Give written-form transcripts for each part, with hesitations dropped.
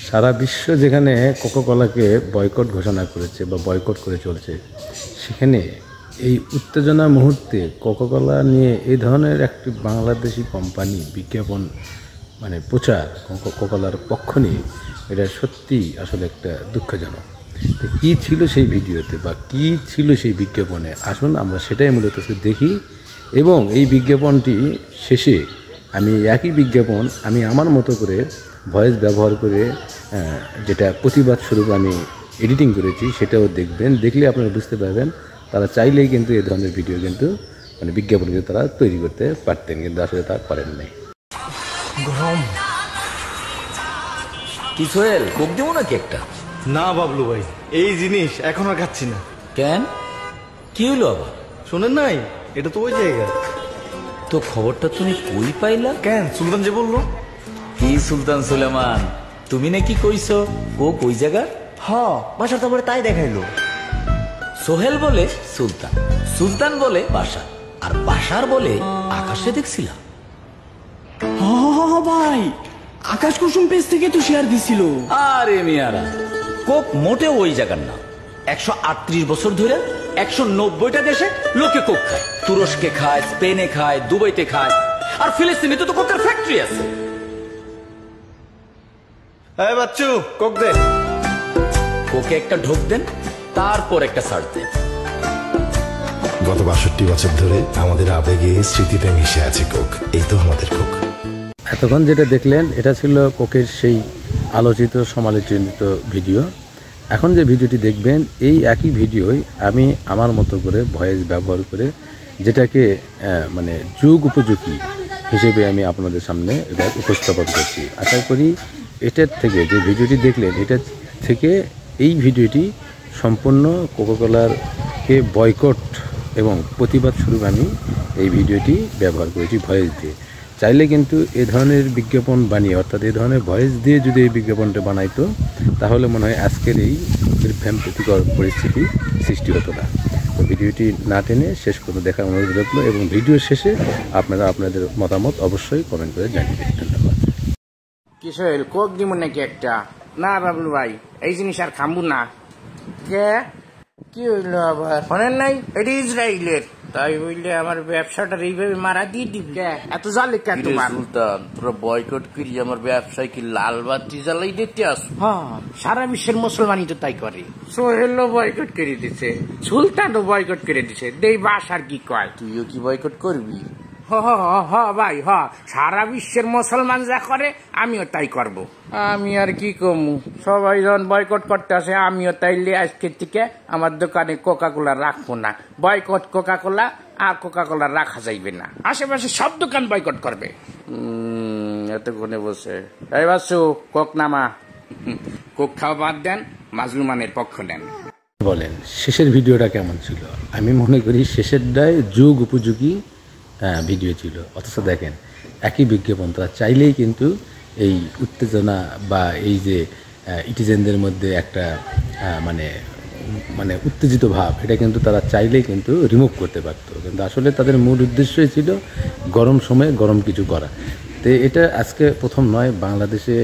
সারা বিশ্ব যেখানে কোকাকোলাকে বয়কট ঘোষণা করেছে বা বয়কট করে চলছে, সেখানে এই উত্তেজনা মুহূর্তে কোকাকোলা নিয়ে এই ধরনের একটি বাংলাদেশি কোম্পানি বিজ্ঞাপন প্রচার কোকাকোলার পক্ষ নিয়ে, এটা সত্যি আসলে একটা দুঃখজনক। তো কী ছিল সেই ভিডিওতে বা কী ছিল সেই বিজ্ঞাপনে, আসুন আমরা সেটাই মূলত দেখি। এবং এই বিজ্ঞাপনটি শেষে আমি একই বিজ্ঞাপন আমি আমার মতো করে ভয়েস ব্যবহার করে যেটা প্রতিবাদ স্বরূপ আমি এডিটিং করেছি সেটাও দেখবেন। দেখলে আপনারা বুঝতে পারবেন তারা চাইলেই কিন্তু এই ধরনের ভিডিও কিন্তু বিজ্ঞাপন কিন্তু তারা তৈরি করতে পারতেন, কিন্তু আসলে তা পারেন নাই। গরম কি সোহেল, কোক দেবো নাকি একটা? না বাবলু ভাই, এই জিনিস এখন আর খাচ্ছি না। কেন, কি হইলো আবার? শোনেন নাই, এটা তো ওই জায়গা। তো খবরটা তুমি কই পাইলা? কেন, সুলতান যে বললো। কি সুলতান সুলেমান, তুমি নাকি কইছো কোক ওই জায়গা? হ, বাসার তো আমার তাই দেখাইলো। সোহেল বলে সুলতান, সুলতান বলে বাসা, আর বাসার বলে আকাশে দেখছিলাম। ভাই, আকাশ কুসুম পেজ থেকে তো শেয়ার দিছিল। আরে মিয়ারা, কোক মোটেও ওই জায়গার না। 138 বছর ধরে 190টা দেশে লোকে কোক খায়। তুরস্কে খায়, স্পেনে খায়, দুবাইতে খায়, আর ফিলিস্তিনে তো কোকের ফ্যাক্টরি আছে। এই বাচ্চু, কোক দে। কোকে একটা ঢোক দেন, তারপর একটা ছাড় দেন। গত 62 বছর ধরে আমাদের আবেগে স্মৃতিতে মিশে আছে কোক। এই তো আমাদের কোক। এতক্ষণ যেটা দেখলেন এটা ছিল কোকের সেই আলোচিত সমালোচিত ভিডিও। এখন যে ভিডিওটি দেখবেন, এই একই ভিডিওই আমি আমার মতো করে ভয়েস ব্যবহার করে যেটাকে যুগ উপযোগী হিসেবে আমি আপনাদের সামনে এবার উপস্থাপন করছি। আশা করি এটার থেকে যে ভিডিওটি দেখলেন, এটা থেকে এই ভিডিওটি সম্পূর্ণ কোকাকোলারকে বয়কট এবং প্রতিবাদ স্বরূপ আমি এই ভিডিওটি ব্যবহার করেছি ভয়েস দিয়ে। চাইলে কিন্তু এ ধরনের বিজ্ঞাপন বানিয়ে, অর্থাৎ এ ধরনের ভয়েস দিয়ে যদি এই বিজ্ঞাপনটা বানাইতো, তাহলে মনে হয় আজকের এই বিভ্রান্তিকর পরিস্থিতি সৃষ্টি হতো না। তো ভিডিওটি না টেনে শেষ করে দেখার অনুরোধ রাখলো, এবং ভিডিও শেষে আপনারা আপনাদের মতামত অবশ্যই কমেন্ট করে জানিয়ে ধন্যবাদ। কি সোহেল, কোক দিব নাকি একটা? না বাবলু ভাই, এই জিনিস আর খামবো না। কে কি হইলো আবার? শোনেন নাই, এটি ইসরায়েলের, তাই বললে আমার ব্যবসাটা এইভাবে মারা দিয়ে দিবি? এত জ্বালে কেন তোমার? সুলতান, তোরা বয়কট করি আমার ব্যবসায় কি লাল বাতি জ্বালাই দিতে আস? হ্যাঁ, সারা বিশ্বের মুসলমানই তো তাই করে। সোহেলও বয়কট করে দিছে, সুলতানও বয়কট করে দিছে, দেই বাস আর কি কয়? তুইও কি বয়কট করবি? ভাই সারা বিশ্বের মুসলমান যা করে আমিও তাই করব। আমি আর কি কমু, সবাই যখন বয়কট করতে আসে আমিও তাইলে আজকের থেকে আমার দোকানে কোকাকোলা রাখবো না। বয়কট কোকাকোলা, আর কোকাকোলা রাখা যাইবে না। আশেপাশে সব দোকান বয়কট করবে। এতক্ষণে বসে এই বাসু, কোক নামা। কোক খাওয়া বাদ দেন, মাজলুমানের পক্ষ নেন। বলেন শেষের ভিডিওটা কেমন ছিল? আমি মনে করি শেষেরটাই যুগ উপযোগী ভিডিও ছিল। অথচ দেখেন একই বিজ্ঞাপন তারা চাইলেই কিন্তু এই উত্তেজনা বা এই যে ইটিজেনদের মধ্যে একটা উত্তেজিত ভাব, এটা কিন্তু তারা চাইলেই কিন্তু রিমুভ করতে পারতো, কিন্তু আসলে তাদের মূল উদ্দেশ্যই ছিল গরম সময়ে গরম কিছু করা। তো এটা আজকে প্রথম নয়, বাংলাদেশে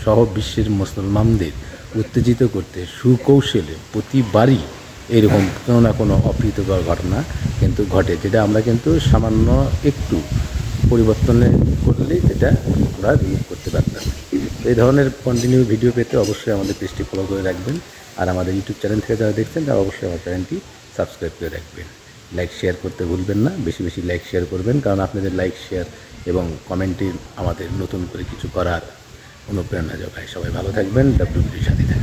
সহ বিশ্বের মুসলমানদের উত্তেজিত করতে সুকৌশলে প্রতিবারই এরকম কোনো না কোনো অপ্রীতিকর ঘটনা কিন্তু ঘটে, যেটা আমরা কিন্তু সামান্য একটু পরিবর্তনে করলেই সেটা আমরা রিমুভ করতে পারতাম। এই ধরনের কন্টিনিউ ভিডিও পেতে অবশ্যই আমাদের পেজটি ফলো করে রাখবেন, আর আমাদের ইউটিউব চ্যানেল থেকে যারা দেখছেন তারা অবশ্যই আমার চ্যানেলটি সাবস্ক্রাইব করে রাখবেন। লাইক শেয়ার করতে ভুলবেন না, বেশি বেশি লাইক শেয়ার করবেন, কারণ আপনাদের লাইক শেয়ার এবং কমেন্টে আমাদের নতুন করে কিছু করার অনুপ্রেরণা যোগায়। সবাই ভালো থাকবেন, WBDর সাথে থাকবেন।